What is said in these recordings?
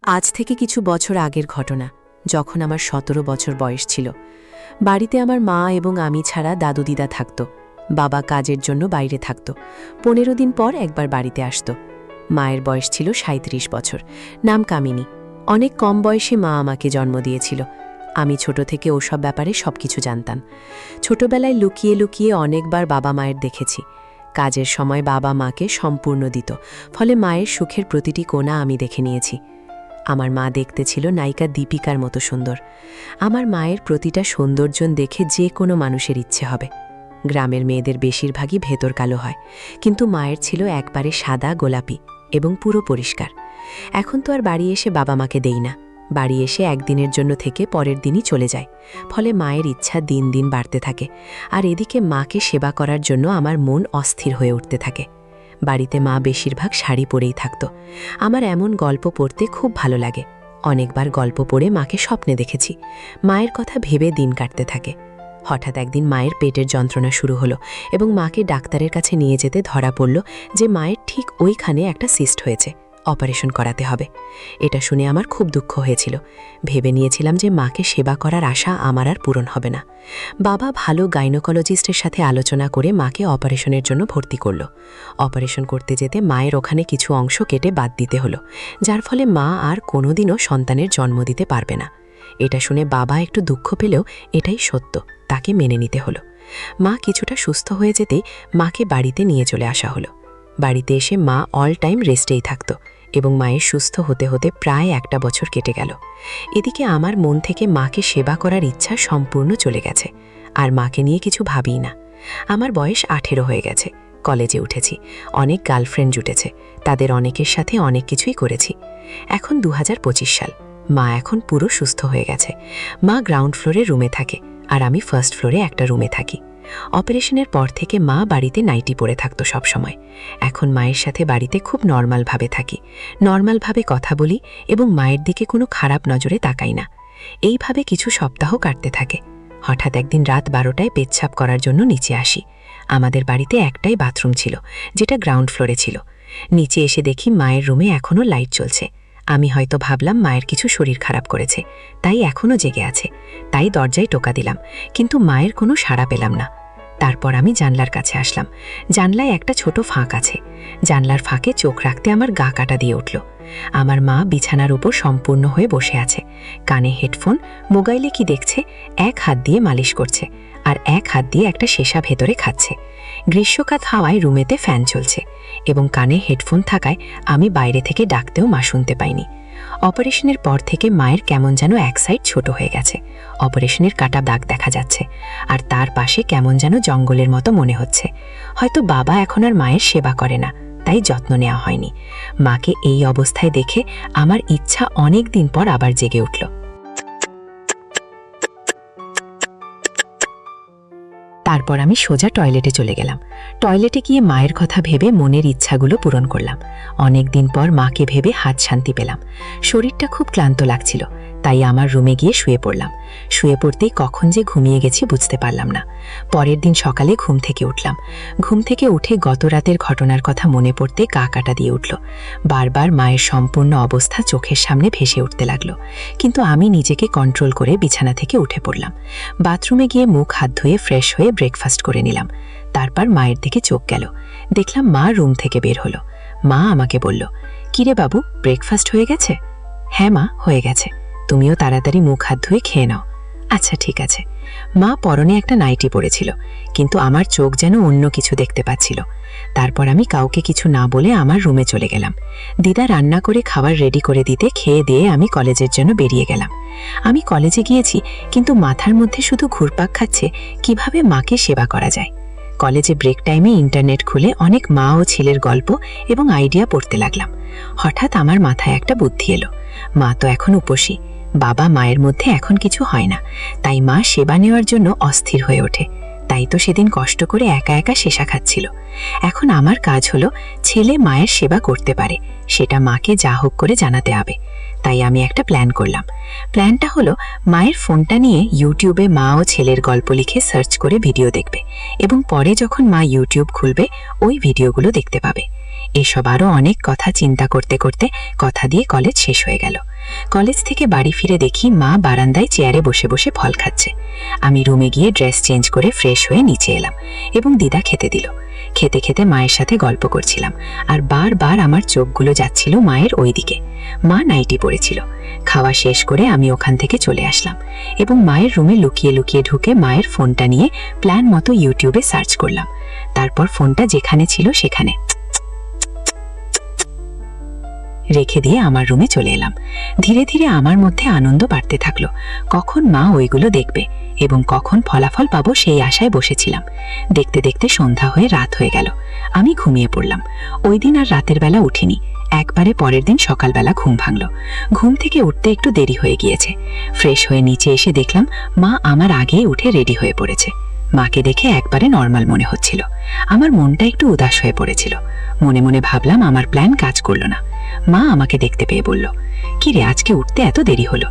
আজ থেকে কিছু বছর আগের ঘটনা, যখন আমার ১৭ বছর বয়স ছিল। বাড়িতে আমার মা এবং আমি ছাড়া দাদু দিদা থাকত। বাবা কাজের জন্য বাইরে থাকত। ১৫ দিন পর একবার বাড়িতে আসত। মায়ের বয়স ছিল ৩৭ বছর, নাম কামিনী। অনেক কম বয়সে মা আমাকে জন্ম দিয়েছিল। আমি ছোট থেকে ওসব ব্যাপারে সবকিছু জানতাম। ছোটবেলায় লুকিয়ে লুকিয়ে অনেকবার বাবা মায়ের দেখেছি। কাজের সময় বাবা মাকে সম্পূর্ণ দিত, ফলে মায়ের সুখের প্রতিটি কোণা আমি দেখে নিয়েছি। আমার মা দেখতে ছিল নায়িকা দীপিকার মতো সুন্দর। আমার মায়ের প্রতিটা সৌন্দর্য দেখে যে কোনো মানুষের ইচ্ছে হবে। গ্রামের মেয়েদের বেশিরভাগই ভেতর কালো হয়, কিন্তু মায়ের ছিল একবারে সাদা গোলাপি এবং পুরো পরিষ্কার। এখন তো আর বাড়ি এসে বাবা মাকে দেই না। বাড়ি এসে একদিনের জন্য থেকে পরের দিনই চলে যায়। ফলে মায়ের ইচ্ছা দিন দিন বাড়তে থাকে, আর এদিকে মাকে সেবা করার জন্য আমার মন অস্থির হয়ে উঠতে থাকে। বাড়িতে মা বেশিরভাগ শাড়ি পরেই থাকত। আমার এমন গল্প পড়তে খুব ভালো লাগে। অনেকবার গল্প পড়ে মাকে স্বপ্নে দেখেছি। মায়ের কথা ভেবে দিন কাটতে থাকে। হঠাৎ একদিন মায়ের পেটের যন্ত্রণা শুরু হলো এবং মাকে ডাক্তারের কাছে নিয়ে যেতে ধরা পড়ল যে মায়ের ঠিক ওইখানে একটা সিস্ট হয়েছে, অপারেশন করাতে হবে। এটা শুনে আমার খুব দুঃখ হয়েছিল। ভেবে নিয়েছিলাম যে মাকে সেবা করার আশা আমার আর পূরণ হবে না। বাবা ভালো গাইনোকোলজিস্টের সাথে আলোচনা করে মাকে অপারেশনের জন্য ভর্তি করল। অপারেশন করতে যেতে মায়ের ওখানে কিছু অংশ কেটে বাদ দিতে হলো, যার ফলে মা আর কোনোদিনও সন্তানের জন্ম দিতে পারবে না। এটা শুনে বাবা একটু দুঃখ পেলেও এটাই সত্য, তাকে মেনে নিতে হলো। মা কিছুটা সুস্থ হয়ে যেতেই মাকে বাড়িতে নিয়ে চলে আসা হলো। বাড়িতে এসে মা অল টাইম রেস্টেই থাকত এবং মায়ের সুস্থ হতে হতে প্রায় 1 বছর কেটে গেল। এদিকে আমার মন থেকে মাকে সেবা করার ইচ্ছা সম্পূর্ণ চলে গেছে, আর মাকে নিয়ে কিছু ভাবিই না। আমার বয়স 18 হয়ে গেছে, কলেজে উঠেছি, অনেক গার্লফ্রেন্ড জুটেছে, তাদের অনেকের সাথে অনেক কিছুই করেছি। এখন 2025 সাল। মা এখন পুরো সুস্থ হয়ে গেছে। মা গ্রাউন্ড ফ্লোরে রুমে থাকে, আর আমি ফার্স্ট ফ্লোরে একটা রুমে থাকি। অপারেশনের পর থেকে মা বাড়িতে নাইটি পরে থাকতো সব সময়। এখন মায়ের সাথে বাড়িতে খুব নর্মালভাবে থাকি, নর্মালভাবে কথা বলি এবং মায়ের দিকে কোনো খারাপ নজরে তাকাই না। এইভাবে কিছু সপ্তাহ কাটতে থাকে। হঠাৎ একদিন রাত 12টায় পেচ্ছাপ করার জন্য নিচে আসি। আমাদের বাড়িতে একটাই বাথরুম ছিল, যেটা গ্রাউন্ড ফ্লোরে ছিল। নিচে এসে দেখি মায়ের রুমে এখনও লাইট চলছে। আমি হয়তো ভাবলাম মায়ের কিছু শরীর খারাপ করেছে, তাই এখনও জেগে আছে। তাই দরজায় টোকা দিলাম, কিন্তু মায়ের কোনো সাড়া পেলাম না। তারপর আমি জানলার কাছে আসলাম। জানলায় একটা ছোট ফাঁক আছে। জানলার ফাঁকে চোখ রাখতে আমার গা কাটা দিয়ে উঠল। আমার মা বিছানার উপর সম্পূর্ণ হয়ে বসে আছে, কানে হেডফোন, মোবাইলে কি দেখছে, এক হাত দিয়ে মালিশ করছে আর এক হাত দিয়ে একটা শেষা ভেতরে খাচ্ছে। গ্রীষ্মকাল হাওয়ায় রুমেতে ফ্যান চলছে এবং কানে হেডফোন থাকায় আমি বাইরে থেকে ডাকতেও মা শুনতে পাইনি। অপারেশনের পর থেকে মায়ের কেমন যেন এক সাইড ছোট হয়ে গেছে। অপারেশনের কাটা দাগ দেখা যাচ্ছে, আর তার পাশে কেমন যেন জঙ্গলের মতো মনে হচ্ছে। হয়তো বাবা এখন আর মায়ের সেবা করে না, তাই যত্ন নেওয়া হয়নি। মাকে এই অবস্থায় দেখে আমার ইচ্ছা অনেক দিন পর আবার জেগে উঠল। তারপর আমি সোজা টয়লেটে চলে গেলাম। টয়লেটে গিয়ে মায়ের কথা ভেবে মনের ইচ্ছাগুলো পূরণ করলাম। অনেক দিন পর মাকে ভেবে হাত শান্তি পেলাম। শরীরটা খুব ক্লান্ত লাগছিল, তাই আমার রুমে গিয়ে শুয়ে পড়লাম। শুয়ে পড়তেই কখন যে ঘুমিয়ে গেছি বুঝতে পারলাম না। পরের দিন সকালে ঘুম থেকে উঠলাম। ঘুম থেকে উঠে গত রাতের ঘটনার কথা মনে পড়তে গা কাটা দিয়ে উঠল। বারবার মায়ের সম্পূর্ণ অবস্থা চোখের সামনে ভেসে উঠতে লাগলো, কিন্তু আমি নিজেকে কন্ট্রোল করে বিছানা থেকে উঠে পড়লাম। বাথরুমে গিয়ে মুখ হাত ধুয়ে ফ্রেশ হয়ে ব্রেকফাস্ট করে নিলাম। তারপর মায়ের দিকে চোখ গেল। দেখলাম মা রুম থেকে বের হলো। মা আমাকে বলল, কিরে বাবু, ব্রেকফাস্ট হয়ে গেছে? হ্যাঁ মা, হয়ে গেছে। তুমিও তাড়াতাড়ি মুখ হাত ধুয়ে খেয়ে নাও। আচ্ছা ঠিক আছে। মা পরনে একটা নাইটি পরেছিল, কিন্তু আমার চোখ যেন অন্য কিছু দেখতে পাচ্ছিল। তারপর আমি কাউকে কিছু না বলে আমার রুমে চলে গেলাম। দিদা রান্না করে খাবার রেডি করে দিতে খেয়ে দিয়ে আমি কলেজের জন্য বেরিয়ে গেলাম। আমি কলেজে গিয়েছি, কিন্তু মাথার মধ্যে শুধু ঘুরপাক খাচ্ছে কিভাবে মাকে সেবা করা যায়। কলেজে ব্রেক টাইমে ইন্টারনেট খুলে অনেক মা ও ছেলের গল্প এবং আইডিয়া পড়তে লাগলাম। হঠাৎ আমার মাথায় একটা বুদ্ধি এলো। মা তো এখন উপসী, বাবা মায়ের মধ্যে এখন কিছু হয় না, তাই মা সেবা নেওয়ার জন্য অস্থির হয়ে ওঠে। তাই তো সেদিন কষ্ট করে একা একা শেষা খাচ্ছিল। এখন আমার কাজ হলো ছেলে মায়ের সেবা করতে পারে, সেটা মাকে যা হোক করে জানাতে হবে। তাই আমি একটা প্ল্যান করলাম। প্ল্যানটা হলো মায়ের ফোনটা নিয়ে ইউটিউবে মা ও ছেলের গল্প লিখে সার্চ করে ভিডিও দেখবে এবং পরে যখন মা ইউটিউব খুলবে ওই ভিডিওগুলো দেখতে পাবে। এসব আরও অনেক কথা চিন্তা করতে করতে কথা দিয়ে কলেজ শেষ হয়ে গেল। কলেজ থেকে বাড়ি ফিরে দেখি মা বারান্দায় চেয়ারে বসে বসে ফল খাচ্ছে। আমি রুমে গিয়ে ড্রেস চেঞ্জ করে ফ্রেশ হয়ে নিচে এলাম এবং দিদা খেতে দিল। খেতে খেতে মায়ের সাথে গল্প করছিলাম, আর বারবার আমার চোখগুলো যাচ্ছিল মায়ের ওই দিকে। মা নাইটি পরেছিল। খাওয়া শেষ করে আমি ওখান থেকে চলে আসলাম এবং মায়ের রুমে লুকিয়ে লুকিয়ে ঢুকে মায়ের ফোনটা নিয়ে প্ল্যান মতো ইউটিউবে সার্চ করলাম। তারপর ফোনটা যেখানে ছিল সেখানে রেখে দিয়ে আমার রুমে চলে এলাম। ধীরে ধীরে আমার মধ্যে আনন্দ বাড়তে থাকলো। কখন মা ওইগুলো দেখবে এবং কখন ফলাফল পাবো সেই আশায় বসেছিলাম। দেখতে দেখতে সন্ধ্যা হয়ে রাত হয়ে গেল। আমি ঘুমিয়ে পড়লাম। ওই দিন আর রাতের বেলা উঠিনি। একবারে পরের দিন সকালবেলা ঘুম ভাঙল। ঘুম থেকে উঠতে একটু দেরি হয়ে গিয়েছে। ফ্রেশ হয়ে নিচে এসে দেখলাম মা আমার আগেই উঠে রেডি হয়ে পড়েছে। মাকে দেখে একবারে নর্মাল মনে হচ্ছিল। আমার মনটা একটু উদাস হয়ে পড়েছিল। মনে মনে ভাবলাম আমার প্ল্যান কাজ করলো না। মা আমাকে দেখতে পেয়ে বলল, কি রে, আজকে উঠতে এত দেরি হলো?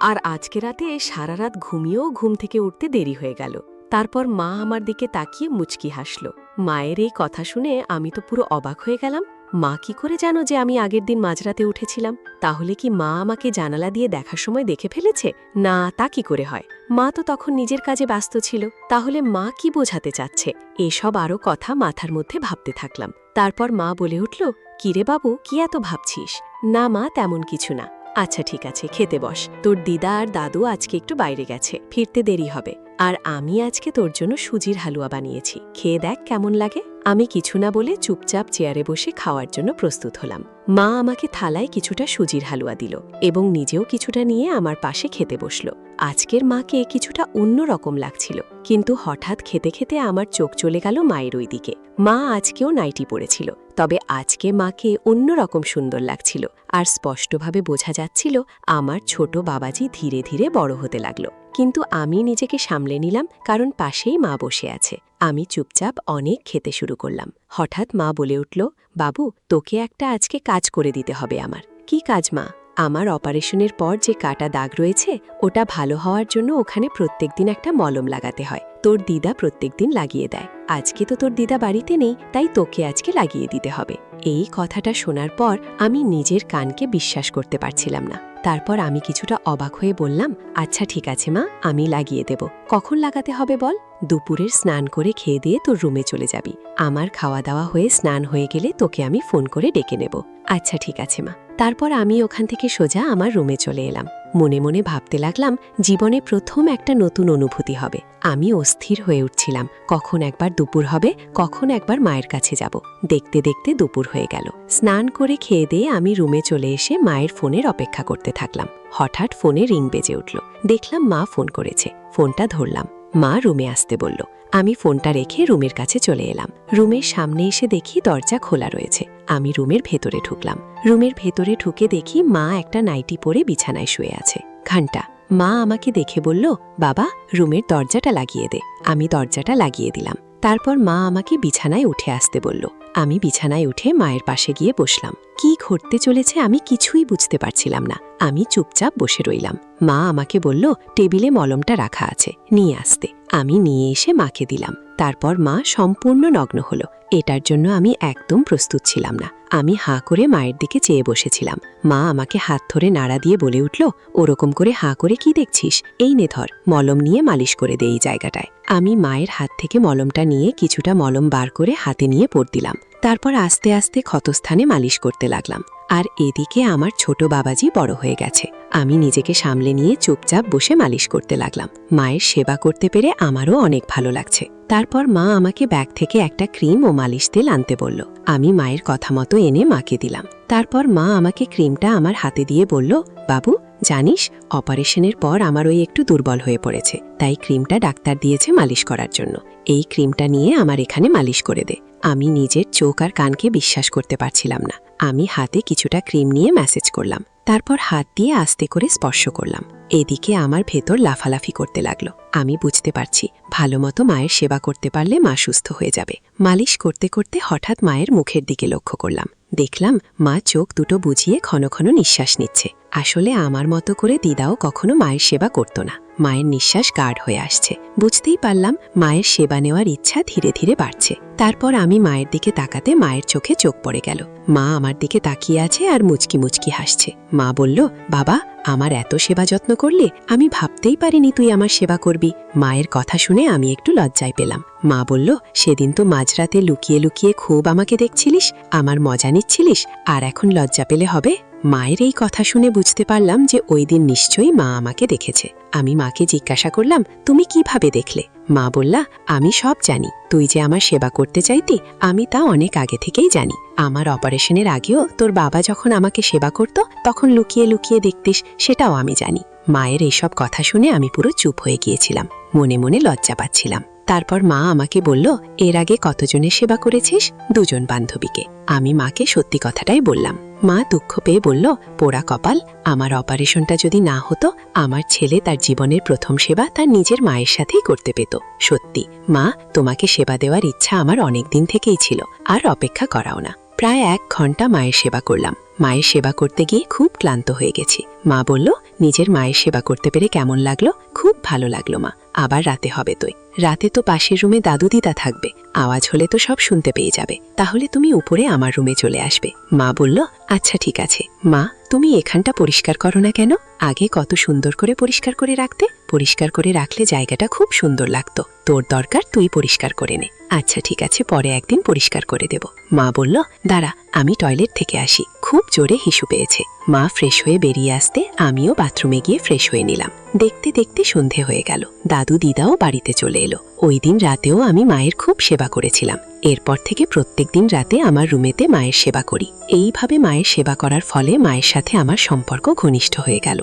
আর আজকে রাতে সারা রাত ঘুমিয়েও ঘুম থেকে উঠতে দেরি হয়ে গেল। তারপর মা আমার দিকে তাকিয়ে মুচকি হাসল। মায়ের এই কথা শুনে আমি তো পুরো অবাক হয়ে গেলাম। মা কি করে জানো যে আমি আগের দিন মাঝরাতে উঠেছিলাম? তাহলে কি মা আমাকে জানালা দিয়ে দেখার সময় দেখে ফেলেছে? না, তা কি করে হয়? মা তো তখন নিজের কাজে ব্যস্ত ছিল। তাহলে মা কি বোঝাতে চাচ্ছে? এসব আরও কথা মাথার মধ্যে ভাবতে থাকলাম। তারপর মা বলে উঠল, কিরে বাবু, কি এত ভাবছিস? না মা, তেমন কিছু না। আচ্ছা ঠিক আছে, খেতে বস। তোর দিদা আর দাদু আজকে একটু বাইরে গেছে, ফিরতে দেরি হবে। আর আমি আজকে তোর জন্য সুজির হালুয়া বানিয়েছি, খেয়ে দেখ কেমন লাগে। আমি কিছু না বলে চুপচাপ চেয়ারে বসে খাওয়ার জন্য প্রস্তুত হলাম। মা আমাকে থালায় কিছুটা সুজির হালুয়া দিল এবং নিজেও কিছুটা নিয়ে আমার পাশে খেতে বসল। আজকের মাকে কিছুটা অন্যরকম লাগছিল, কিন্তু হঠাৎ খেতে খেতে আমার চোখ চলে গেল মায়ের ওই দিকে। মা আজকেও নাইটি পরেছিল, তবে আজকে মাকে অন্যরকম সুন্দর লাগছিল, আর স্পষ্টভাবে বোঝা যাচ্ছিল আমার ছোট বাবাজি ধীরে ধীরে বড় হতে লাগলো। কিন্তু আমি নিজেকে সামলে নিলাম, কারণ পাশেই মা বসে আছে। আমি চুপচাপ অনেক খেতে শুরু করলাম। হঠাৎ মা বলে উঠল, বাবু, তোকে একটা আজকে কাজ করে দিতে হবে আমার। কি কাজ মা? আমার অপারেশনের পর যে কাটা দাগ রয়েছে, ওটা ভালো হওয়ার জন্য ওখানে প্রত্যেকদিন একটা মলম লাগাতে হয়। তোর দিদা প্রত্যেকদিন লাগিয়ে দেয়। আজকে তো তোর দিদা বাড়িতে নেই, তাই তোকে আজকে লাগিয়ে দিতে হবে। এই কথাটা শোনার পর আমি নিজের কানকে বিশ্বাস করতে পারছিলাম না। তারপর আমি কিছুটা অবাক হয়ে বললাম, আচ্ছা ঠিক আছে মা, আমি লাগিয়ে দেব। কখন লাগাতে হবে বল? দুপুরের স্নান করে খেয়ে দিয়ে তোর রুমে চলে যাবি। আমার খাওয়া দাওয়া হয়ে স্নান হয়ে গেলে তোকে আমি ফোন করে ডেকে নেব। আচ্ছা ঠিক আছে মা। তারপর আমি ওখান থেকে সোজা আমার রুমে চলে এলাম। মনে মনে ভাবতে লাগলাম, জীবনে প্রথম একটা নতুন অনুভূতি হবে। আমি অস্থির হয়ে উঠছিলাম, কখন একবার দুপুর হবে, কখন একবার মায়ের কাছে যাব। দেখতে দেখতে দুপুর হয়ে গেল। স্নান করে খেয়ে দিয়ে আমি রুমে চলে এসে মায়ের ফোনের অপেক্ষা করতে থাকলাম। হঠাৎ ফোনে রিং বেজে উঠল। দেখলাম মা ফোন করেছে। ফোনটা ধরলাম। মা রুমে আসতে বলল। আমি ফোনটা রেখে রুমের কাছে চলে এলাম। রুমের সামনে এসে দেখি দরজা খোলা রয়েছে। আমি রুমের ভেতরে ঢুকলাম। রুমের ভেতরে ঢুকে দেখি মা একটা নাইটি পরে বিছানায় শুয়ে আছে। ঘন্টা। মা আমাকে দেখে বলল, বাবা, রুমের দরজাটা লাগিয়ে দে। আমি দরজাটা লাগিয়ে দিলাম। তারপর মা আমাকে বিছানায় উঠে আসতে বলল। আমি বিছানায় উঠে মায়ের পাশে গিয়ে বসলাম। কি ঘটতে চলেছে আমি কিছুই বুঝতে পারছিলাম না। আমি চুপচাপ বসে রইলাম। মা আমাকে বলল, টেবিলে মলমটা রাখা আছে, নিয়ে আসতে। আমি নিয়ে এসে মাকে দিলাম। তারপর মা সম্পূর্ণ নগ্ন হলো। এটার জন্য আমি একদম প্রস্তুত ছিলাম না। আমি হাঁ করে মায়ের দিকে চেয়ে বসেছিলাম। মা আমাকে হাত ধরে নাড়া দিয়ে বলে উঠল, ওরকম করে হাঁ করে কি দেখছিস? এই নে ধর, মলম নিয়ে মালিশ করে দে এই জায়গাটায়। আমি মায়ের হাত থেকে মলমটা নিয়ে কিছুটা মলম বার করে হাতে নিয়ে পড় দিলাম। তারপর আস্তে আস্তে ক্ষতস্থানে মালিশ করতে লাগলাম। আর এদিকে আমার ছোট বাবাজি বড় হয়ে গেছে। আমি নিজেকে সামলে নিয়ে চুপচাপ বসে মালিশ করতে লাগলাম। মায়ের সেবা করতে পেরে আমারও অনেক ভালো লাগছে। তারপর মা আমাকে ব্যাগ থেকে একটা ক্রিম ও মালিশ তেল আনতে বলল। আমি মায়ের কথা মতো এনে মাকে দিলাম। তারপর মা আমাকে ক্রিমটা আমার হাতে দিয়ে বলল, বাবু, জানিস, অপারেশনের পর আমার ওই একটু দুর্বল হয়ে পড়েছে, তাই ক্রিমটা ডাক্তার দিয়েছে মালিশ করার জন্য। এই ক্রিমটা নিয়ে আমার এখানে মালিশ করে দে। আমি নিজের চোখ আর কানকে বিশ্বাস করতে পারছিলাম না। আমি হাতে কিছুটা ক্রিম নিয়ে ম্যাসেজ করলাম। তারপর হাত দিয়ে আস্তে করে স্পর্শ করলাম। এদিকে আমার ভেতর লাফালাফি করতে লাগলো। আমি বুঝতে পারছি ভালোমতো মায়ের সেবা করতে পারলে মা সুস্থ হয়ে যাবে। মালিশ করতে করতে হঠাৎ মায়ের মুখের দিকে লক্ষ্য করলাম। দেখলাম মা চোখ দুটো বুজিয়ে ঘন ঘন নিঃশ্বাস নিচ্ছে। আসলে আমার মতো করে দিদাও কখনো মায়ের সেবা করত না। মায়ের নিঃশ্বাস গাঢ় হয়ে আসছে। বুঝতেই পারলাম মায়ের সেবা নেওয়ার ইচ্ছা ধীরে ধীরে বাড়ছে। তারপর আমি মায়ের দিকে তাকাতে মায়ের চোখে চোখ পড়ে গেল। মা আমার দিকে তাকিয়ে আছে আর মুচকি মুচকি হাসছে। মা বলল, বাবা, আমার এত সেবা যত্ন করলে আমি ভাবতেই পারিনি তুই আমার সেবা করবি। মায়ের কথা শুনে আমি একটু লজ্জায় পেলাম। মা বলল, সেদিন তো মাঝরাতে লুকিয়ে লুকিয়ে খুব আমাকে দেখছিলিস, আমার মজা নিচ্ছিলিস, আর এখন লজ্জা পেলে হবে? মায়ের এই কথা শুনে বুঝতে পারলাম যে ওই দিন নিশ্চয়ই মা আমাকে দেখেছে। আমি মাকে জিজ্ঞাসা করলাম, তুমি কিভাবে দেখলে? মা বললা, আমি সব জানি। তুই যে আমার সেবা করতে চাইতি আমি তা অনেক আগে থেকেই জানি। আমার অপারেশনের আগেও তোর বাবা যখন আমাকে সেবা করত তখন লুকিয়ে লুকিয়ে দেখতিস, সেটাও আমি জানি। মায়ের এইসব কথা শুনে আমি পুরো চুপ হয়ে গিয়েছিলাম, মনে মনে লজ্জা পাচ্ছিলাম। তারপর মা আমাকে বলল, এর আগে কতজনের সেবা করেছিস? 2 জন বান্ধবীকে। আমি মাকে সত্যি কথাটাই বললাম। মা দুঃখ পেয়ে বলল, পোড়া কপাল, আমার অপারেশনটা যদি না হতো আমার ছেলে তার জীবনের প্রথম সেবা তার নিজের মায়ের সাথেই করতে পেত। সত্যি মা, তোমাকে সেবা দেওয়ার ইচ্ছা আমার অনেক দিন থেকেই ছিল, আর অপেক্ষা করাও না। প্রায় 1 ঘন্টা মায়ের সেবা করলাম। মায়ের সেবা করতে গিয়ে খুব ক্লান্ত হয়ে গেছি। মা বলল, নিজের মায়ের সেবা করতে পেরে কেমন লাগলো? খুব ভালো লাগলো মা, আবার রাতে হবে তুই। রাতে তো পাশের রুমে দাদু দিদা থাকবে, আওয়াজ হলে তো সব শুনতে পেয়ে যাবে, তাহলে তুমি উপরে আমার রুমে চলে আসবে। মা বলল, আচ্ছা ঠিক আছে। মা, তুমি এখানটা পরিষ্কার করো না কেন? আগে কত সুন্দর করে পরিষ্কার করে রাখতে। পরিষ্কার করে রাখলে জায়গাটা খুব সুন্দর লাগতো। তোর দরকার তুই পরিষ্কার করে নে। আচ্ছা ঠিক আছে, পরে একদিন পরিষ্কার করে দেব। মা বলল, দাঁড়া, আমি টয়লেট থেকে আসি, খুব জোরে হিসু পেয়েছে। মা ফ্রেশ হয়ে বেরিয়ে আসতে আমিও বাথরুমে গিয়ে ফ্রেশ হয়ে নিলাম। দেখতে দেখতে সন্ধে হয়ে গেল। দাদু দিদাও বাড়িতে চলে এলো। ওই দিন রাতেও আমি মায়ের খুব সেবা করেছিলাম। এরপর থেকে প্রত্যেক দিন রাতে আমার রুমেতে মায়ের সেবা করি। এইভাবে মায়ের সেবা করার ফলে মায়ের সাথে আমার সম্পর্ক ঘনিষ্ঠ হয়ে গেল।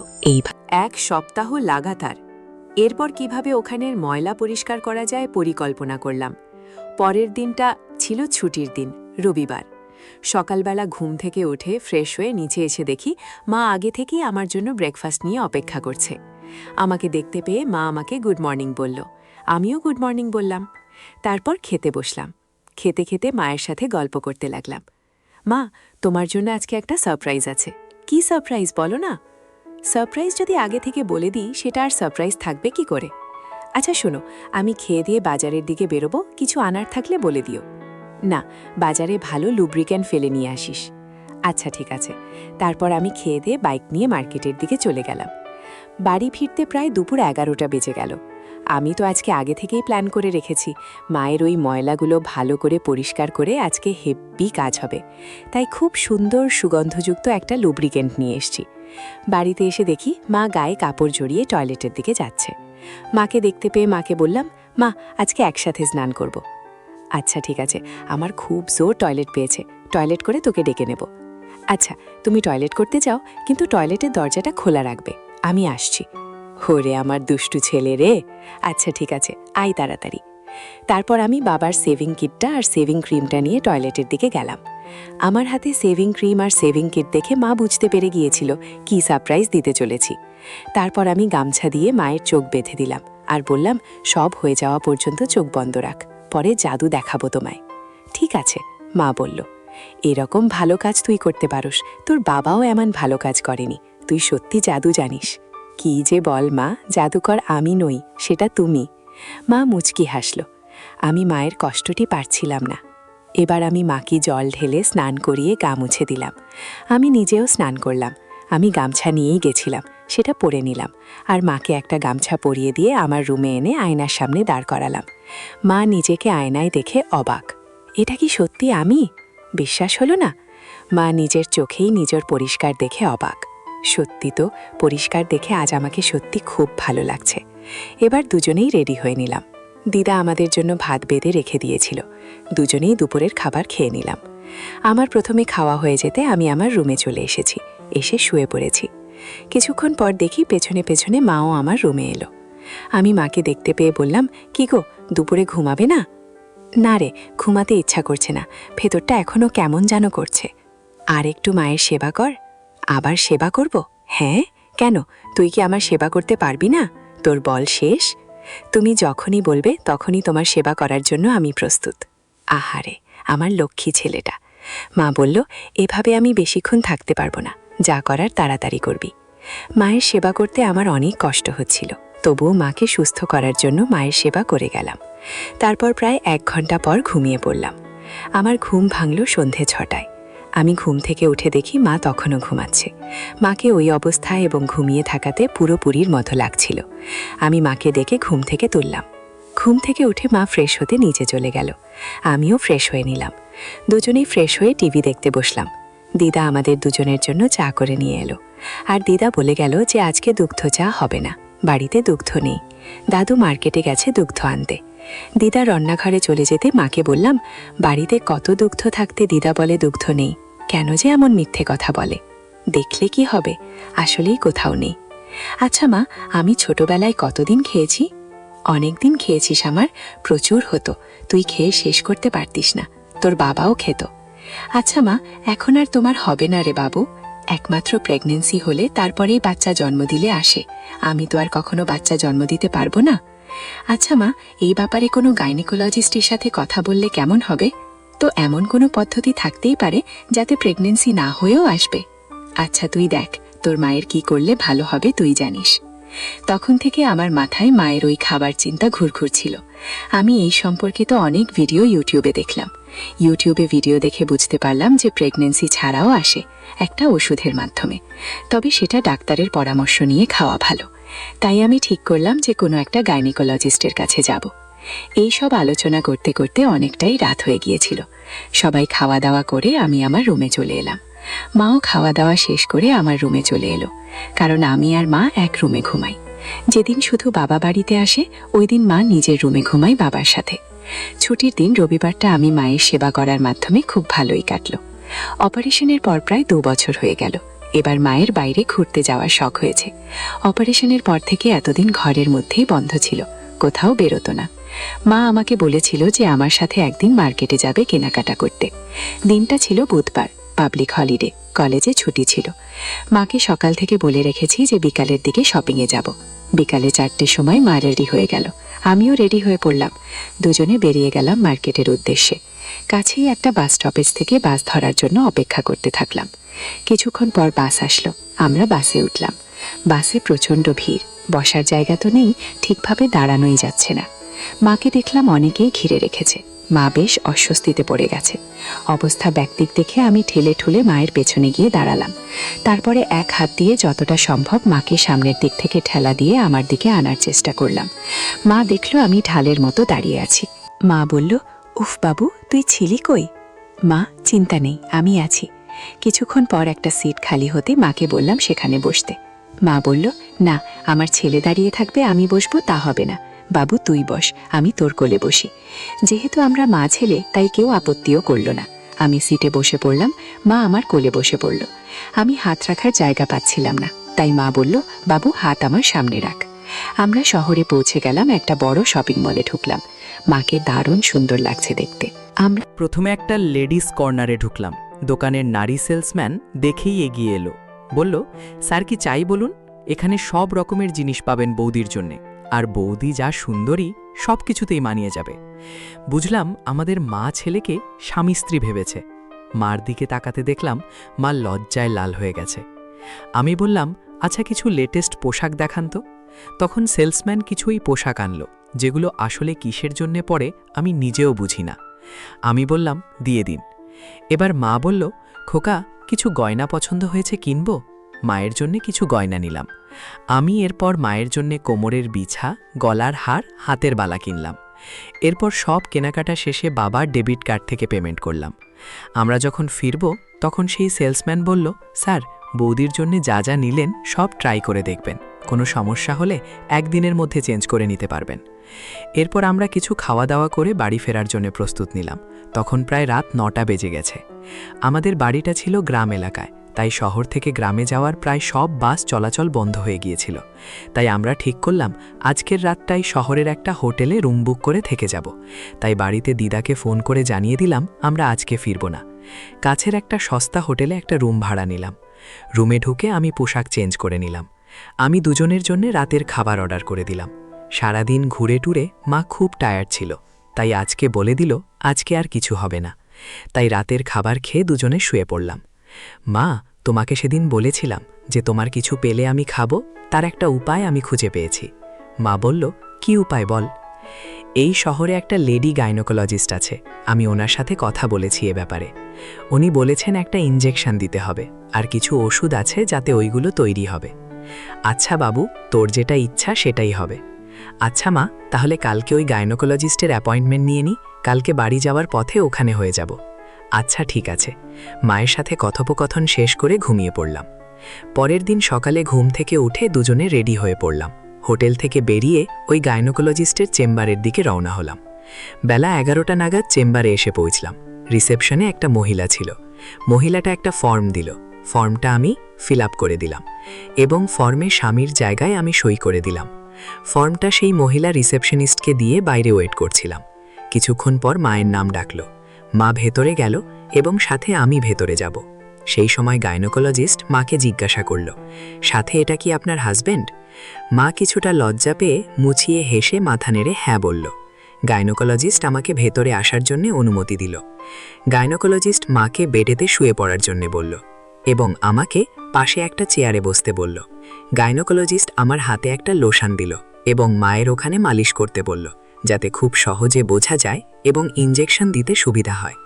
1 সপ্তাহ লাগাতার। এরপর কিভাবে ওখানের ময়লা পরিষ্কার করা যায় পরিকল্পনা করলাম। পরের দিনটা ছিল ছুটির দিন, রবিবার। সকালবেলা ঘুম থেকে উঠে ফ্রেশ হয়ে নিচে এসে দেখি মা আগে থেকেই আমার জন্য ব্রেকফাস্ট নিয়ে অপেক্ষা করছে। আমাকে দেখতে পেয়ে মা আমাকে গুড মর্নিং বলল, আমিও গুড মর্নিং বললাম। তারপর খেতে বসলাম। খেতে খেতে মায়ের সাথে গল্প করতে লাগলাম। মা, তোমার জন্য আজকে একটা সারপ্রাইজ আছে। কি সারপ্রাইজ বলো না? সারপ্রাইজ যদি আগে থেকে বলে দিই সেটা আর সারপ্রাইজ থাকবে কি করে? আচ্ছা শোনো, আমি খেয়ে দিয়ে বাজারের দিকে বেরোবো, কিছু আনার থাকলে বলে দিও। না, বাজারে ভালো লুব্রিক্যান্ট ফেলে নিয়ে আসিস। আচ্ছা ঠিক আছে। তারপর আমি খেয়ে দিয়ে বাইক নিয়ে মার্কেটের দিকে চলে গেলাম। বাড়ি ফিরতে প্রায় দুপুর 11টা বেজে গেল। আমি তো আজকে আগে থেকেই প্ল্যান করে রেখেছি মায়ের ওই ময়লাগুলো ভালো করে পরিষ্কার করে আজকে হেব্বি কাজ হবে। তাই খুব সুন্দর সুগন্ধযুক্ত একটা লুব্রিক্যান্ট নিয়ে এসেছি। বাড়িতে এসে দেখি মা গায়ে কাপড় জড়িয়ে টয়লেটের দিকে যাচ্ছে। মাকে দেখতে পেয়ে মাকে বললাম, মা, আজকে একসাথে স্নান করব। আচ্ছা ঠিক আছে, আমার খুব জোর টয়লেট পেয়েছে, টয়লেট করে তোকে ডেকে নেব। আচ্ছা, তুমি টয়লেট করতে যাও, কিন্তু টয়লেটের দরজাটা খোলা রাখবে, আমি আসছি। ওরে আমার দুষ্টু ছেলে রে। আচ্ছা ঠিক আছে, আয় তাড়াতাড়ি। তারপর আমি বাবার সেভিং কিটটা আর সেভিং ক্রিমটা নিয়ে টয়লেটের দিকে গেলাম। আমার হাতে সেভিং ক্রিম আর সেভিং কিট দেখে মা বুঝতে পেরে গিয়েছিল কি সারপ্রাইজ দিতে চলেছি। তারপর আমি গামছা দিয়ে মায়ের চোখ বেঁধে দিলাম আর বললাম, সব হয়ে যাওয়া পর্যন্ত চোখ বন্ধ রাখ, পরে জাদু দেখাবো তোমায়। ঠিক আছে, মা বলল। এরকম ভালো কাজ তুই করতে পারোস, তোর বাবাও এমন ভালো কাজ করেনি, তুই সত্যি জাদু জানিস। কি যে বল মা, জাদুকর আমি নই, সেটা তুমি। মা মুচকি হাসল। আমি মায়ের কষ্টটি পারছিলাম না। এবার আমি মাকে জল ঢেলে স্নান করিয়ে গা মুছে দিলাম। আমি নিজেও স্নান করলাম। আমি গামছা নিয়েই গেছিলাম, সেটা পরে নিলাম আর মাকে একটা গামছা পরিয়ে দিয়ে আমার রুমে এনে আয়নার সামনে দাঁড় করালাম। মা নিজেকে আয়নায় দেখে অবাক। এটা কি সত্যি আমি? বিশ্বাস হলো না। মা নিজের চোখেই নিজের পরিষ্কার দেখে অবাক। সত্যি তো, পরিষ্কার দেখে আজ আমাকে সত্যি খুব ভালো লাগছে। এবার দুজনেই রেডি হয়ে নিলাম। দিদা আমাদের জন্য ভাত বেঁধে রেখে দিয়েছিল। দুজনেই দুপুরের খাবার খেয়ে নিলাম। আমার প্রথমে খাওয়া হয়ে যেতে আমি আমার রুমে চলে এসেছি, এসে শুয়ে পড়েছি। কিছুক্ষণ পর দেখি পেছনে পেছনে মাও আমার রুমে এলো। আমি মাকে দেখতে পেয়ে বললাম, কি গো, দুপুরে ঘুমাবে না? না রে, ঘুমাতে ইচ্ছা করছে না, ভেতরটা এখনো কেমন যেন করছে। আর একটু মায়ের সেবা কর। আবার সেবা করব? হ্যাঁ, কেন? তুই কি আমার সেবা করতে পারবি না? তোর বল শেষ? তুমি যখনই বলবে তখনই তোমার সেবা করার জন্য আমি প্রস্তুত। আহারে, আমার লক্ষ্মী ছেলেটা। মা বলল, এভাবে আমি বেশিক্ষণ থাকতে পারবো না, যা করার তাড়াতাড়ি করবি। মায়ের সেবা করতে আমার অনেক কষ্ট হচ্ছিল, তবুও মাকে সুস্থ করার জন্য মায়ের সেবা করে গেলাম। তারপর প্রায় 1 ঘন্টা পর ঘুমিয়ে পড়লাম। আমার ঘুম ভাঙল সন্ধে 6টায়। আমি ঘুম থেকে উঠে দেখি মা তখনও ঘুমাচ্ছে। মাকে ওই অবস্থায় এবং ঘুমিয়ে থাকাতে পুরোপুরির মতো লাগছিল। আমি মাকে ডেকে ঘুম থেকে তুললাম। ঘুম থেকে উঠে মা ফ্রেশ হতে নিচে চলে গেল। আমিও ফ্রেশ হয়ে নিলাম। দুজনেই ফ্রেশ হয়ে টিভি দেখতে বসলাম। দিদা আমাদের দুজনের জন্য চা করে নিয়ে এলো। আর দিদা বলে গেল যে আজকে দুগ্ধ চা হবে না, বাড়িতে দুগ্ধ নেই। দাদু মার্কেটে গেছে দুগ্ধ আনতে। দিদা রান্নাঘরে চলে যেতে মাকে বললাম, বাড়িতে কত দুগ্ধ থাকতে দিদা বলে দুগ্ধ নেই, কেন যে এমন মিথ্যে কথা বলে? দেখলে কি হবে, আসলেই কোথাও নেই। আচ্ছা মা, আমি ছোটবেলায় কতদিন খেয়েছি? অনেক দিন খেয়েছিস আমার, প্রচুর হতো, তুই খেয়ে শেষ করতে পারতিস না, তোর বাবাও খেত। আচ্ছা মা, এখন আর তোমার হবে না রে বাবু, একমাত্র প্রেগন্যান্সি হলে তারপরেই বাচ্চা জন্ম দিলে আসে, আমি তো আর কখনো বাচ্চা জন্ম দিতে পারবো না। আচ্ছা মা, এই ব্যাপারে কোনো গাইনিকোলজিস্টের সাথে কথা বললে কেমন হবে? তো এমন কোনো পদ্ধতি থাকতেই পারে যাতে প্রেগন্যান্সি না হয়েও আসবে। আচ্ছা তুই দেখ, তোর মায়ের কি করলে ভালো হবে তুই জানিস। তখন থেকে আমার মাথায় মায়ের ওই খাবার চিন্তা ঘুরঘুরছিল। আমি এই সম্পর্কিত অনেক ভিডিও ইউটিউবে দেখলাম। ইউটিউবে ভিডিও দেখে বুঝতে পারলাম যে প্রেগন্যান্সি ছাড়াও আসে, একটা ওষুধের মাধ্যমে। তবে সেটা ডাক্তারের পরামর্শ নিয়ে খাওয়া ভালো। তাই আমি ঠিক করলাম যে কোনো একটা গাইনিকোলজিস্টের কাছে যাব। এই সব আলোচনা করতে করতে অনেকটাই রাত হয়ে গিয়েছিল। সবাই খাওয়া দাওয়া করে আমি আমার রুমে চলে এলাম। মাও খাওয়া দাওয়া শেষ করে আমার রুমে চলে এলো, কারণ আমি আর মা এক রুমে ঘুমাই। যেদিন শুধু বাবা বাড়িতে আসে ওই দিন মা নিজের রুমে ঘুমাই বাবার সাথে। ছুটির দিন রবিবারটা আমি মায়ের সেবা করার মাধ্যমে খুব ভালোই কাটলো। অপারেশনের পর প্রায় 2 বছর হয়ে গেল। এবার মায়ের বাইরে ঘুরতে যাওয়ার শখ হয়েছে। অপারেশনের পর থেকে এতদিন ঘরের মধ্যেই বন্ধ ছিল, কোথাও বেরোতো না। মা আমাকে বলেছিল যে আমার সাথে একদিন মার্কেটে যাবে কেনাকাটা করতে। দিনটা ছিল বুধবার, পাবলিক হলিডে, কলেজে ছুটি ছিল। মাকে সকাল থেকে বলে রেখেছি যে বিকালের দিকে শপিংয়ে যাব। বিকালে 4টের সময় মা রেডি হয়ে গেল, আমিও রেডি হয়ে পড়লাম। দুজনে বেরিয়ে গেলাম মার্কেটের উদ্দেশ্যে। কাছেই একটা বাস স্টপেজ থেকে বাস ধরার জন্য অপেক্ষা করতে থাকলাম। কিছুক্ষণ পর বাস আসলো, আমরা বাসে উঠলাম। বাসে প্রচণ্ড ভিড়, বসার জায়গা তো নেই, ঠিকভাবে দাঁড়ানোই যাচ্ছে না। মাকে দেখলাম অনেকেই ঘিরে রেখেছে, মা বেশ অস্বস্তিতে পড়ে গেছে। অবস্থা ব্যক্তিক দেখে আমি ঠেলে ঠুলে মায়ের পেছনে গিয়ে দাঁড়ালাম। তারপরে এক হাত দিয়ে যতটা সম্ভব মাকে সামনের দিক থেকে ঠেলা দিয়ে আমার দিকে আনার চেষ্টা করলাম। মা দেখলো আমি ঢালের মতো দাঁড়িয়ে আছি। মা বলল, উফ বাবু, তুই ছিলি কই? মা, চিন্তা নেই, আমি আছি। কিছুক্ষণ পর একটা সিট খালি হতে মাকে বললাম সেখানে বসতে। মা বলল, না, আমার ছেলে দাঁড়িয়ে থাকবে, আমি বসবো তা হবে না, বাবু তুই বস, আমি তোর কোলে বসি। যেহেতু আমরা মা ছেলে তাই কেউ আপত্তিও করল না। আমি সিটে বসে পড়লাম, মা আমার কোলে বসে পড়ল। আমি হাত রাখার জায়গা পাচ্ছিলাম না, তাই মা বলল, বাবু হাত আমার সামনে রাখ। আমরা শহরে পৌঁছে গেলাম, একটা বড় শপিং মলে ঢুকলাম। মাকে দারুণ সুন্দর লাগছে দেখতে। আমরা প্রথমে একটা লেডিস কর্নারে ঢুকলাম। দোকানের নারী সেলসম্যান দেখেই এগিয়ে এলো, বলল, স্যার কি চাই বলুন, এখানে সব রকমের জিনিস পাবেন বৌদির জন্যে, আর বৌদি যা সুন্দরী সব কিছুতেই মানিয়ে যাবে। বুঝলাম আমাদের মা ছেলেকে স্বামী স্ত্রী ভেবেছে। মার দিকে তাকাতে দেখলাম মা লজ্জায় লাল হয়ে গেছে। আমি বললাম, আচ্ছা কিছু লেটেস্ট পোশাক দেখান তো। তখন সেলসম্যান কিছুই পোশাক আনলো, যেগুলো আসলে কিসের জন্যে পড়ে আমি নিজেও বুঝি না। আমি বললাম, দিয়ে দিন। এবার মা বলল, খোকা কিছু গয়না পছন্দ হয়েছে, কিনবো? মায়ের জন্যে কিছু গয়না নিলাম। আমি এরপর মায়ের জন্যে কোমরের বিছা, গলার হার, হাতের বালা কিনলাম। এরপর সব কেনাকাটা শেষে বাবার ডেবিট কার্ড থেকে পেমেন্ট করলাম। আমরা যখন ফিরব তখন সেই সেলসম্যান বলল, স্যার বৌদির জন্যে যা যা নিলেন সব ট্রাই করে দেখবেন, কোনো সমস্যা হলে একদিনের মধ্যে চেঞ্জ করে নিতে পারবেন। এরপর আমরা কিছু খাওয়া দাওয়া করে বাড়ি ফেরার জন্য প্রস্তুত নিলাম। তখন প্রায় রাত 9টা বেজে গেছে। আমাদের বাড়িটা ছিল গ্রাম এলাকায়, তাই শহর থেকে গ্রামে যাওয়ার প্রায় সব বাস চলাচল বন্ধ হয়ে গিয়েছিল। তাই আমরা ঠিক করলাম আজকের রাতটাই শহরের একটা হোটেলে রুম বুক করে থেকে যাব। তাই বাড়িতে দিদাকে ফোন করে জানিয়ে দিলাম আমরা আজকে ফিরব না। কাছের একটা সস্তা হোটেলে একটা রুম ভাড়া নিলাম। রুমে ঢুকে আমি পোশাক চেঞ্জ করে নিলাম। আমি দুজনের জন্য রাতের খাবার অর্ডার করে দিলাম। সারাদিন ঘুরে টুরে মা খুব টায়ার্ড ছিল, তাই আজকে বলে দিল আজকে আর কিছু হবে না। তাই রাতের খাবার খেয়ে দুজনে শুয়ে পড়লাম। মা, তোমাকে সেদিন বলেছিলাম যে তোমার কিছু পেলে আমি খাবো, তার একটা উপায় আমি খুঁজে পেয়েছি। মা বলল, কি উপায় বল? এই শহরে একটা লেডি গাইনোকোলজিস্ট আছে, আমি ওনার সাথে কথা বলেছি এ ব্যাপারে। উনি বলেছেন একটা ইনজেকশন দিতে হবে, আর কিছু ওষুধ আছে যাতে ওইগুলো তৈরি হবে। আচ্ছা বাবু, তোর যেটা ইচ্ছা সেটাই হবে। আচ্ছা মা, তাহলে কালকে ওই গাইনোকোলজিস্টের অ্যাপয়েন্টমেন্ট নিয়ে নিই, কালকে বাড়ি যাওয়ার পথে ওখানে হয়ে যাব। আচ্ছা ঠিক আছে। মায়ের সাথে কথোপকথন শেষ করে ঘুমিয়ে পড়লাম। পরের দিন সকালে ঘুম থেকে উঠে দুজনে রেডি হয়ে পড়লাম। হোটেল থেকে বেরিয়ে ওই গাইনোকোলজিস্টের চেম্বারের দিকে রওনা হলাম। বেলা 11টা নাগাদ চেম্বারে এসে পৌঁছলাম। রিসেপশনে একটা মহিলা ছিল। মহিলাটা একটা ফর্ম দিল। ফর্মটা আমি ফিল আপ করে দিলাম এবং ফর্মে স্বামীর জায়গায় আমি সই করে দিলাম। ফর্মটা সেই মহিলা রিসেপশনিস্টকে দিয়ে বাইরে ওয়েট করছিলাম। কিছুক্ষণ পর মায়ের নাম ডাকল। মা ভেতরে গেল এবং সাথে আমি ভেতরে যাব। সেই সময় গাইনোকোলজিস্ট মাকে জিজ্ঞাসা করল, সাথে এটা কি আপনার হাজব্যান্ড? মা কিছুটা লজ্জা পেয়ে মুছিয়ে হেসে মাথা নেড়ে হ্যাঁ বলল। গাইনোকোলজিস্ট আমাকে ভেতরে আসার জন্য অনুমতি দিল। গাইনোকোলজিস্ট মাকে বেডেতে শুয়ে পড়ার জন্য বলল এবং আমাকে পাশে একটা চেয়ারে বসতে বলল। গাইনোকোলজিস্ট আমার হাতে একটা লোশন দিল এবং মায়ের ওখানে মালিশ করতে বলল, যাতে খুব সহজে বোঝা যায় এবং ইনজেকশন দিতে সুবিধা হয়।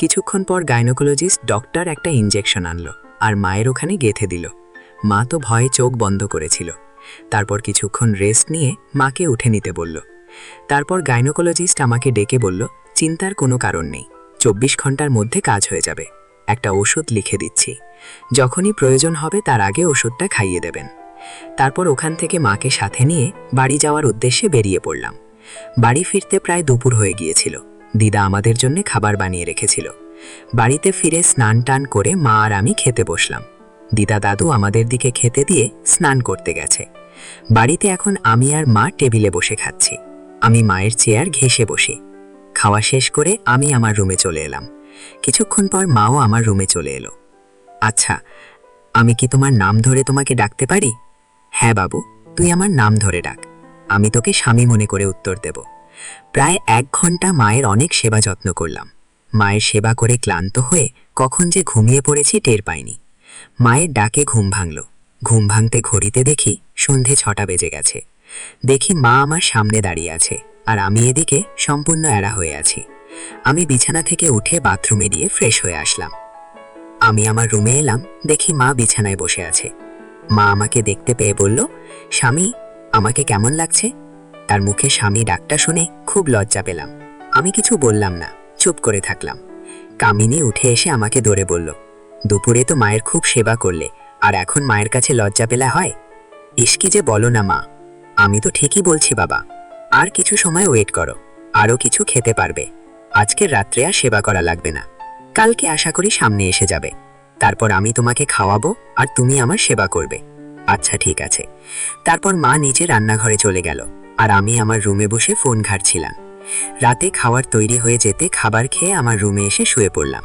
কিছুক্ষণ পর গাইনোকোলজিস্ট ডক্টর একটা ইনজেকশন আনলো আর মায়ের ওখানে গেঁথে দিল। মা তো ভয়ে চোখ বন্ধ করেছিল। তারপর কিছুক্ষণ রেস্ট নিয়ে মাকে উঠে নিতে বলল। তারপর গাইনোকোলজিস্ট আমাকে ডেকে বলল, চিন্তার কোনো কারণ নেই, 24 ঘন্টার মধ্যে কাজ হয়ে যাবে। একটা ওষুধ লিখে দিচ্ছি, যখনই প্রয়োজন হবে তার আগে ওষুধটা খাইয়ে দেবেন। তারপর ওখান থেকে মাকে সাথে নিয়ে বাড়ি যাওয়ার উদ্দেশ্যে বেরিয়ে পড়লাম। বাড়ি ফিরতে প্রায় দুপুর হয়ে গিয়েছিল। দিদা আমাদের জন্য খাবার বানিয়ে রেখেছিল। বাড়িতে ফিরে স্নান টান করে মা আর আমি খেতে বসলাম। দিদা দাদু আমাদের দিকে খেতে দিয়ে স্নান করতে গেছে। বাড়িতে এখন আমি আর মা টেবিলে বসে খাচ্ছি। আমি মায়ের চেয়ার ঘেঁষে বসি। খাওয়া শেষ করে আমি আমার রুমে চলে এলাম। কিছুক্ষণ পর মাও আমার রুমে চলে এলো। আচ্ছা, আমি কি তোমার নাম ধরে তোমাকে ডাকতে পারি? হ্যাঁ বাবু, তুই আমার নাম ধরে ডাক, আমি তোকে স্বামী মনে করে উত্তর দেব। প্রায় 1 ঘন্টা মায়ের অনেক সেবা যত্ন করলাম। মায়ের সেবা করে ক্লান্ত হয়ে কখন যে ঘুমিয়ে পড়েছি টের পাইনি। মায়ের ডাকে ঘুম ভাঙল। ঘুম ভাঙতে ঘড়িতে দেখি সন্ধে 6টা বেজে গেছে। দেখি মা আমার সামনে দাঁড়িয়ে আছে আর আমি এদিকে সম্পূর্ণ এড়া হয়ে আছি। আমি বিছানা থেকে উঠে বাথরুমে গিয়ে ফ্রেশ হয়ে আসলাম। আমি আমার রুমে এলাম, দেখি মা বিছানায় বসে আছে। মা আমাকে দেখতে পেয়ে বলল, স্বামী, আমাকে কেমন লাগছে? তার মুখে স্বামী ডাকটা শুনে খুব লজ্জা পেলাম। আমি কিছু বললাম না, চুপ করে থাকলাম। কামিনী উঠে এসে আমাকে ধরে বলল, দুপুরে তো মায়ের খুব সেবা করলে, আর এখন মায়ের কাছে লজ্জা পেলা হয়? ইস্কি যে বলো না মা। আমি তো ঠিকই বলছি বাবা, আর কিছু সময় ওয়েট করো, আরও কিছু খেতে পারবে। আজকের রাত্রে আর সেবা করা লাগবে না, কালকে আশা করি সামনে এসে যাবে। তারপর আমি তোমাকে খাওয়াবো আর তুমি আমার সেবা করবে। আচ্ছা ঠিক আছে। তারপর মা নিচে রান্নাঘরে চলে গেল আর আমি আমার রুমে বসে ফোন ঘাঁটছিলাম। রাতে খাবার তৈরি হয়ে যেতে খাবার খেয়ে আমার রুমে এসে শুয়ে পড়লাম।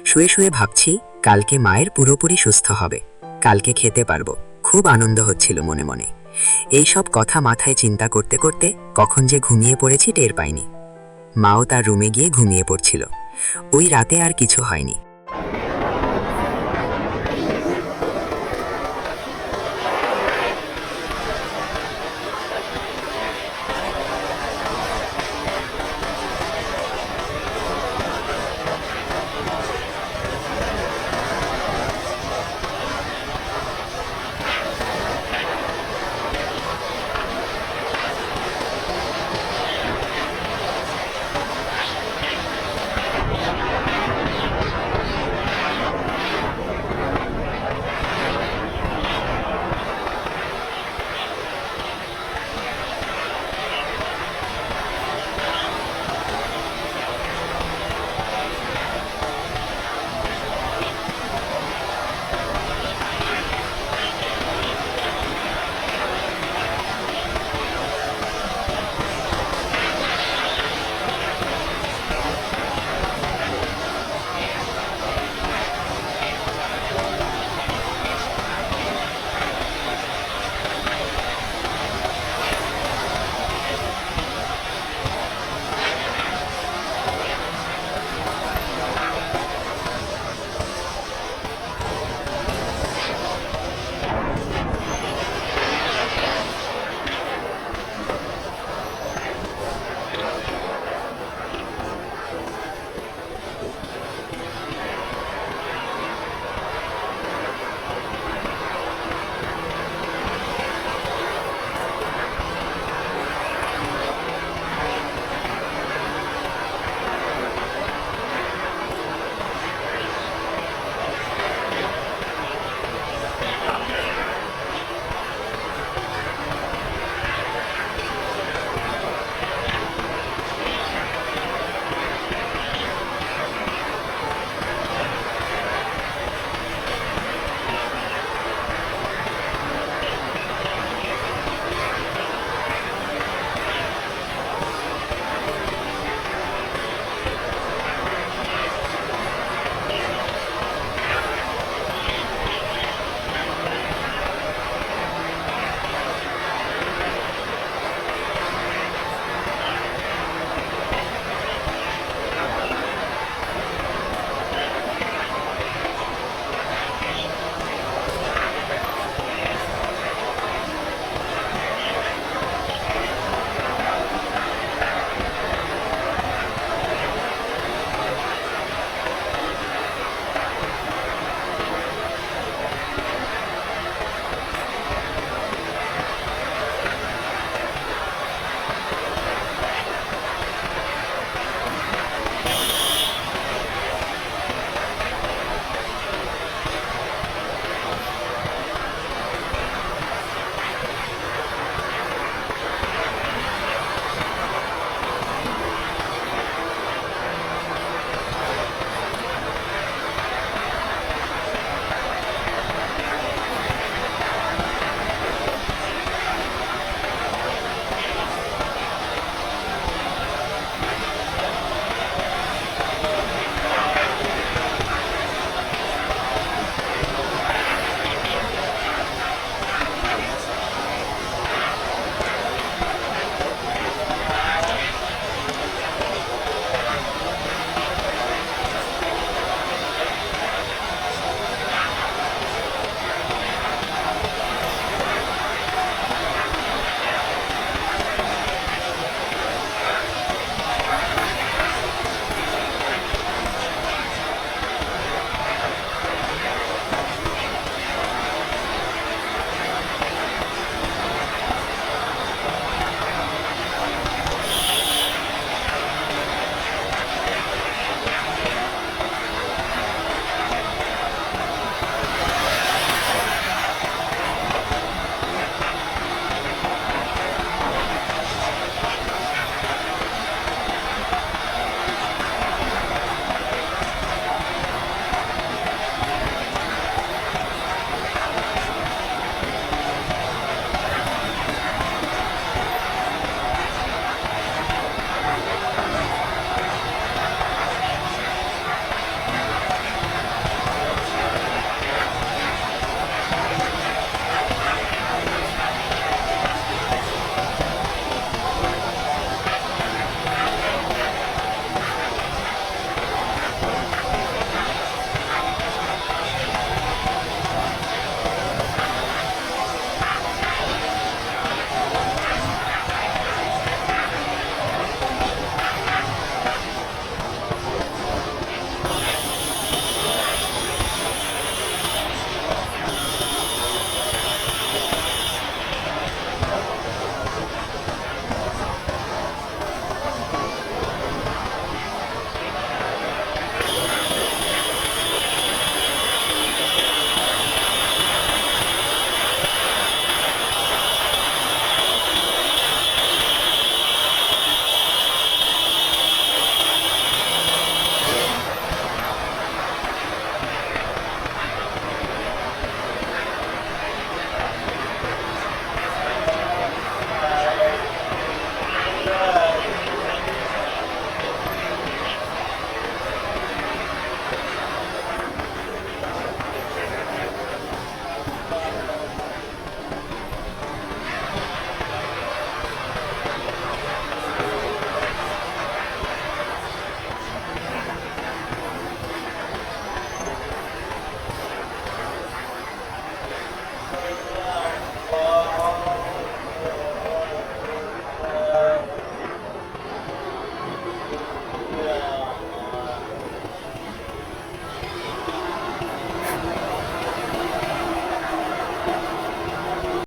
শুয়ে শুয়ে ভাবছি কালকে মায়ের পুরোপুরি সুস্থ হবে, কালকে খেতে পারবো। খুব আনন্দ হচ্ছিল মনে মনে। এই সব কথা মাথায় চিন্তা করতে করতে কখন যে ঘুমিয়ে পড়েছি টের পাইনি। মাও তার রুমে গিয়ে ঘুমিয়ে পড়ছিল। ওই রাতে আর কিছু হয়নি।